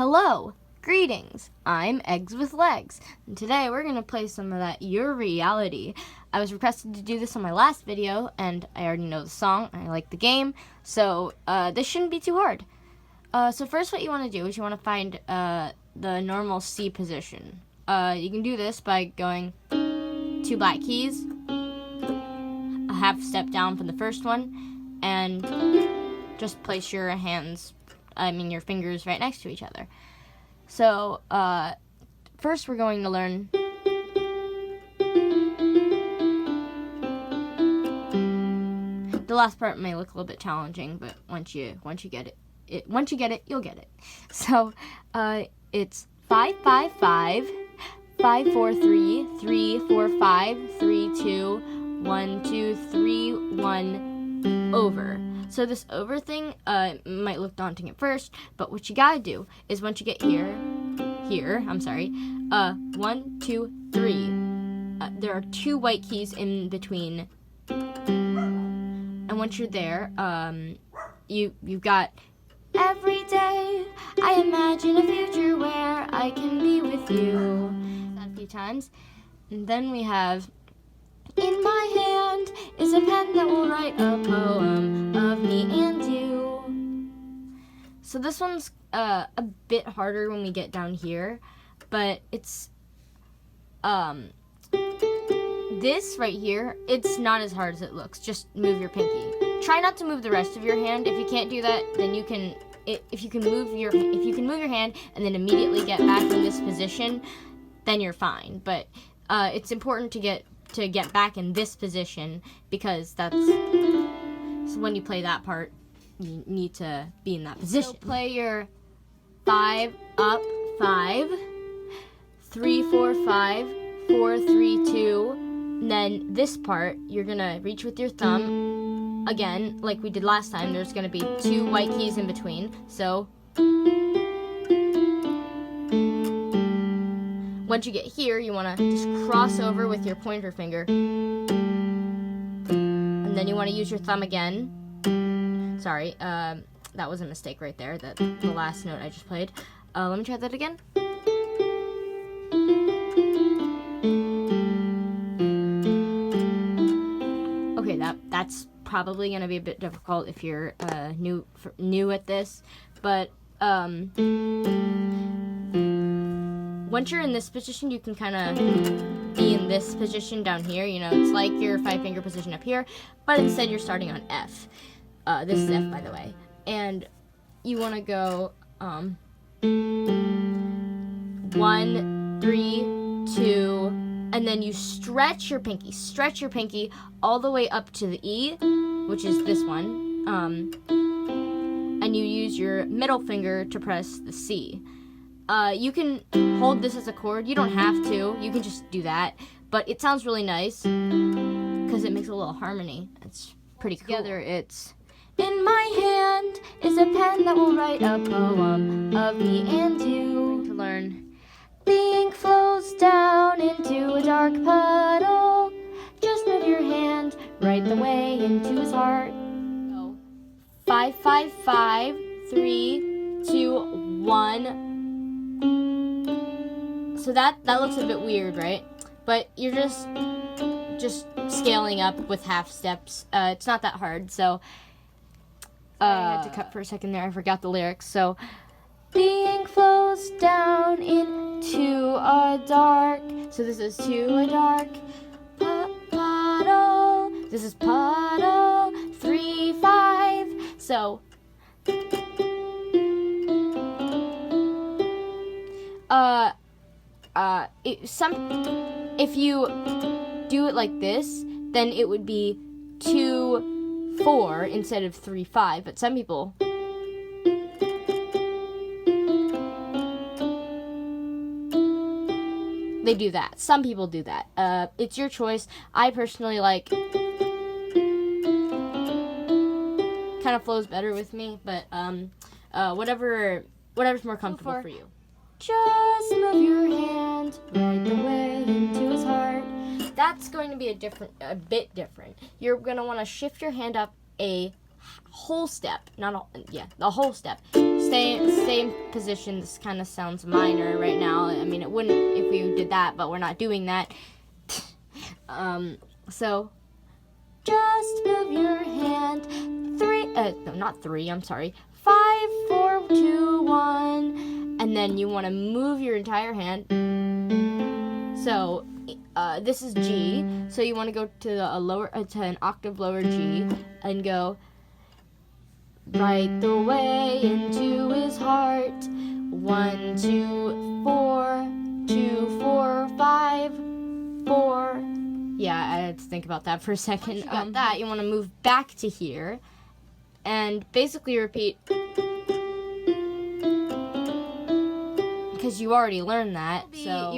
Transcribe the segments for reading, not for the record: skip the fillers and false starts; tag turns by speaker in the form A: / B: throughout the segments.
A: Hello, greetings, I'm Eggs with Legs, and today we're going to play some of that Your Reality. I was requested to do this on my last video, and I already know the song, and I like the game, so this shouldn't be too hard. So first what you want to do is you want to find the normal C position. You can do this by going 2 black keys, a half step down from the first one, and just place your your fingers right next to each other. So, first we're going to learn the last part may look a little bit challenging, but once you get it, you'll get it. So, it's 5 5 5 5 4 3 3 4 5 3 2 1 2 3 1 over. So this over thing might look daunting at first, but what you gotta do is once you get here, 1, 2, 3. There are 2 white keys in between, and once you're there, you've got every day I imagine a future where I can be with you. That a few times, and then we have. In my hand is a pen that will write a poem of me and you. So this one's a bit harder when we get down here, but it's this right here, it's not as hard as it looks. Just move your pinky. Try not to move the rest of your hand. If you can't do that, then you can if you can move your hand and then immediately get back in this position, then you're fine. But it's important to get back in this position, because so when you play that part, you need to be in that position. So play your 5 up 5, 3 4 5 4 3 2, and then this part you're gonna reach with your thumb again, like we did last time. There's gonna be 2 white keys in between. So once you get here, you want to just cross over with your pointer finger. And then you want to use your thumb again. Sorry, that was a mistake right there, the last note I just played. Let me try that again. Okay, that's probably going to be a bit difficult if you're new at this. But once you're in this position, you can kind of be in this position down here. You know, it's like your 5-finger position up here, but instead you're starting on F. This is F, by the way. And you want to go 1, 3, 2, and then you stretch your pinky all the way up to the E, which is this one. And you use your middle finger to press the C. You can hold this as a chord. You don't have to. You can just do that. But it sounds really nice because it makes a little harmony. It's pretty cool. Together, it's in my hand is a pen that will write a poem of me and you. To learn, the ink flows down into a dark puddle. Just move your hand right the way into his heart. So, 5 5 5 3 2 1. So that looks a bit weird, right? But you're just scaling up with half steps. It's not that hard. So I had to cut for a second there. I forgot the lyrics. So the ink flows down into a dark. So this is to a dark puddle. This is puddle 3 5. So if you do it like this, then it would be 2 4 instead of 3 5. But some people they do that. Some people do that. It's your choice. I personally like kind of flows better with me, but whatever's more comfortable for you. Just move your hand right the way into his heart. That's going to be a bit different. You're going to want to shift your hand up a whole step, the whole step. Same position. This kind of sounds minor right now. I mean, it wouldn't if we did that, but we're not doing that. So just move your hand. No, not 3. I'm sorry. 5, 4, 2, 1, and then you want to move your entire hand. So this is G. So you want to go to to an octave lower G and go. Right the way into his heart. 1, 2, 4, 2, 4, 5, 4. Yeah, I had to think about that for a second. Once you got that, you want to move back to here and basically repeat, because you already learned that. So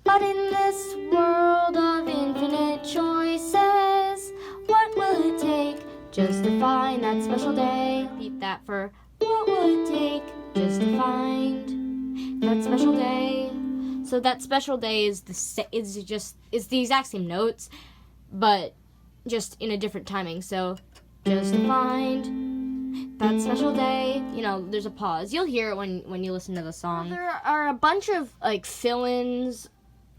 A: but in this world of infinite choices, what will it take just to find that special day? Repeat that for what will it take just to find that special day? So that special day is the exact same notes, but just in a different timing. So just to find that special day. There's a pause. You'll hear it when you listen to the song. There are a bunch of like fill-ins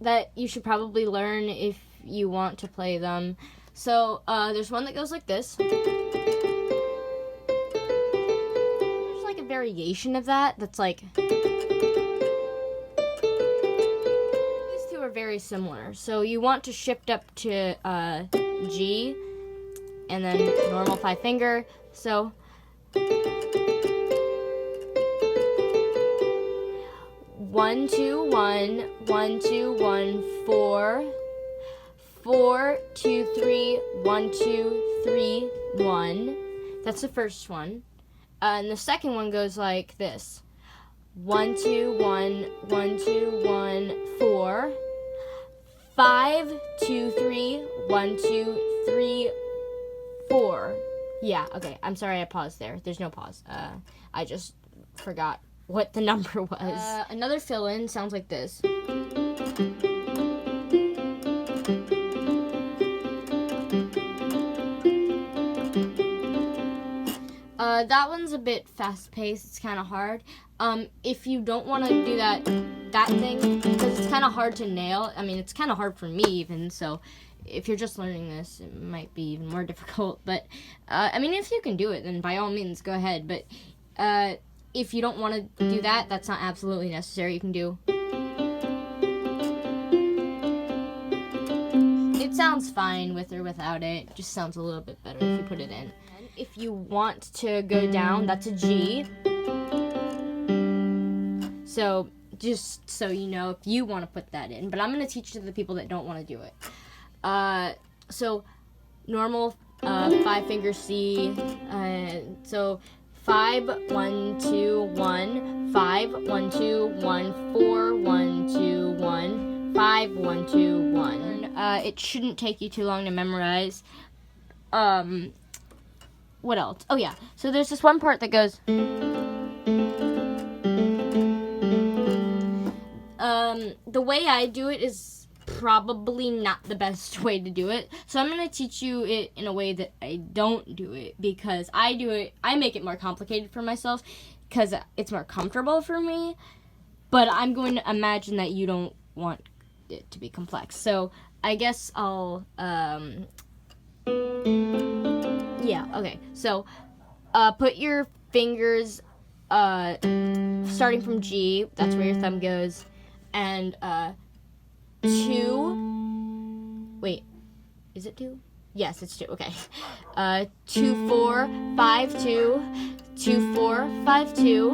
A: that you should probably learn if you want to play them. So there's one that goes like this. There's like a variation of that's like. These two are very similar. So you want to shift up to G and then normal 5 finger. So 1, 2, 1, 1, 2, 1, 4, 4, 2, 3, 1, 2, 3, 1. That's the first one. And the second one goes like this. 1, 2, 1, 1, 2, 1, 4, 5, 2, 3, 1, 2, 3, 4. Yeah, okay. I'm sorry I paused there. There's no pause. I just forgot what the number was. Another fill-in sounds like this. That one's a bit fast-paced. It's kind of hard. If you don't want to do that thing, because it's kind of hard to nail. I mean, it's kind of hard for me even, so if you're just learning this, it might be even more difficult. But, I mean, if you can do it, then by all means, go ahead. But, if you don't want to do that, that's not absolutely necessary. You can do. It sounds fine with or without it. It just sounds a little bit better if you put it in. If you want to go down, that's a G. So, just so you know, if you want to put that in. But I'm going to teach to the people that don't want to do it. So, normal 5 finger C. So, 5, 1, 2, 1, 5, 1, 2, 1, 4, 1, 2, 1, 5, 1, 2, 1. It shouldn't take you too long to memorize. What else? Oh yeah, so there's this one part that goes. The way I do it is probably not the best way to do it. So I'm going to teach you it in a way that I don't do it, because I make it more complicated for myself because it's more comfortable for me. But I'm going to imagine that you don't want it to be complex. So I guess I'll, yeah, okay. So, put your fingers, starting from G, that's where your thumb goes, and, 2, wait, is it 2? Yes, it's 2, okay. 2, 4, 5, 2, 2, 4, 5, 2,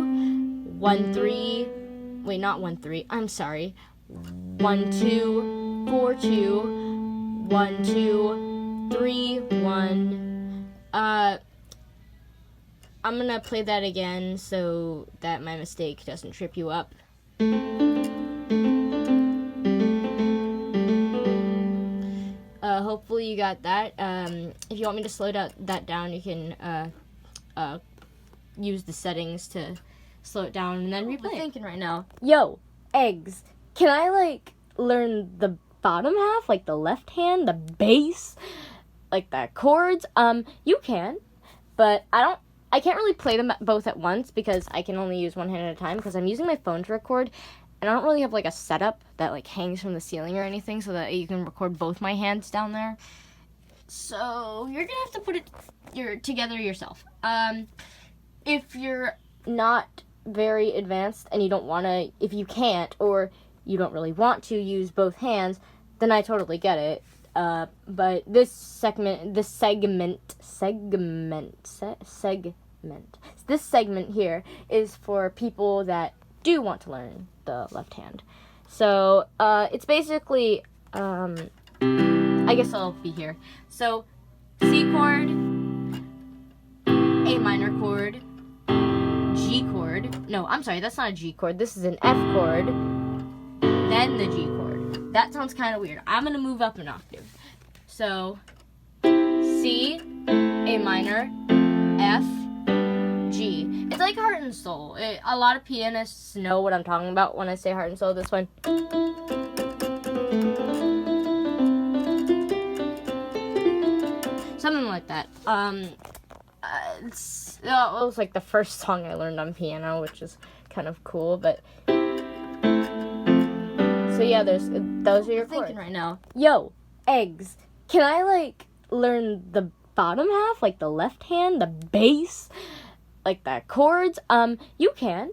A: 1, 3, wait, not 1, 3, I'm sorry. 1, 2, 4, 2, 1, 2, 3, 1. I'm gonna play that again so that my mistake doesn't trip you up. Hopefully you got that. If you want me to slow that down, you can use the settings to slow it down and then replay. I'm thinking right now, yo, eggs, can I learn the bottom half, like the left hand, the bass, like the chords? You can, but I don't I can't really play them both at once because I can only use one hand at a time because I'm using my phone to record, and I don't really have like a setup that like hangs from the ceiling or anything so that you can record both my hands down there. So you're gonna have to put it together yourself. If you're not very advanced and you don't want to, if you can't or you don't really want to use both hands, then I totally get it. But this segment here is for people that do want to learn the left hand. So it's basically, I guess I'll be here. So C chord, A minor chord, G chord. No, I'm sorry, that's not a G chord. This is an F chord, then the G chord. That sounds kind of weird. I'm going to move up an octave. So C, A minor, F, G. It's like heart and soul. A lot of pianists know what I'm talking about when I say heart and soul. This one. Something like that. It was like the first song I learned on piano, which is kind of cool. But so yeah, those are your chords. Thinking right now. Yo, eggs. Can I like learn the bottom half, like the left hand, the bass, like the chords? You can,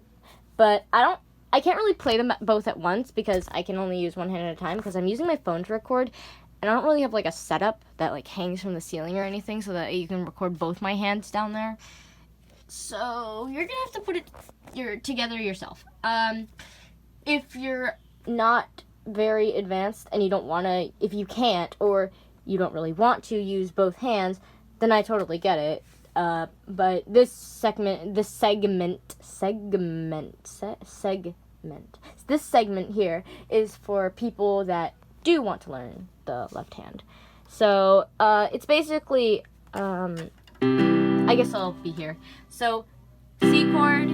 A: but I can't really play them both at once because I can only use one hand at a time because I'm using my phone to record. And I don't really have like a setup that like hangs from the ceiling or anything so that you can record both my hands down there. So you're gonna have to put it together yourself. If you're not very advanced and you don't want to, if you can't or you don't really want to use both hands, then I totally get it. But this segment here is for people that do want to learn the left hand. So it's basically, I guess I'll be here. So C chord,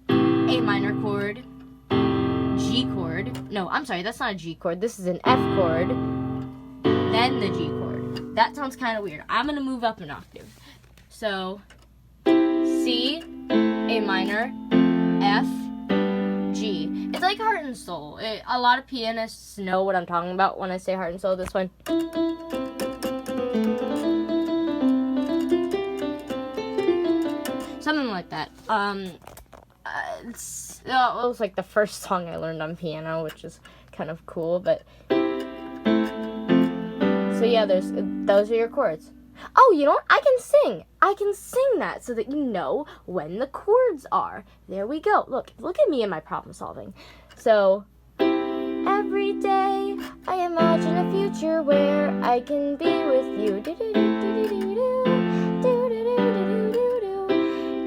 A: A minor chord, G chord. No, I'm sorry, that's not a G chord. This is an F chord, then the G chord. That sounds kind of weird. I'm going to move up an octave. So C, A minor, F, G. It's like heart and soul. A lot of pianists know what I'm talking about when I say heart and soul. This one. Something like that. It was like the first song I learned on piano, which is kind of cool. But so yeah, those are your chords. Oh, you know what? I can sing that so that you know when the chords are. There we go. Look at me and my problem solving. So, every day I imagine a future where I can be with you.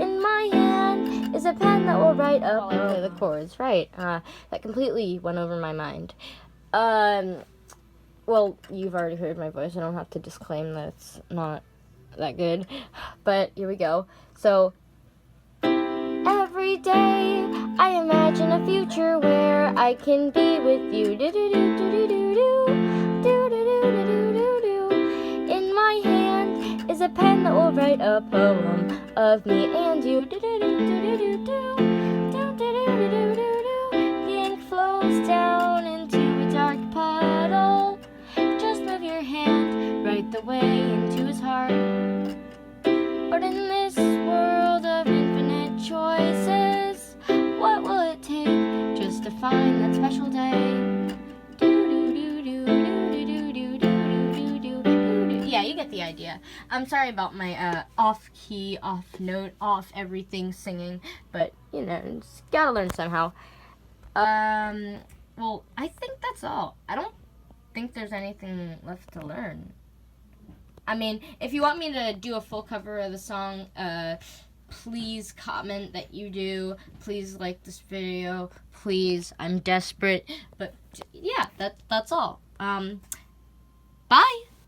A: In my hand is a pen that will write up the chords. Right. That completely went over my mind. Well, you've already heard my voice. I don't have to disclaim that it's not that good. But here we go. So, every day I imagine a future where I can be with you. In my hand is a pen that will write a poem of me and you. The ink flows down into a dark puddle. Just move your hand right the way into his heart. But in this world of infinite choices, what will it take just to find that special day? Yeah, you get the idea. I'm sorry about my off-key, off-note, off-everything singing, but, you know, it's gotta learn somehow. Well, I think that's all. I don't think there's anything left to learn. I mean, if you want me to do a full cover of the song, please comment that you do. Please like this video. Please, I'm desperate. But yeah, that's all.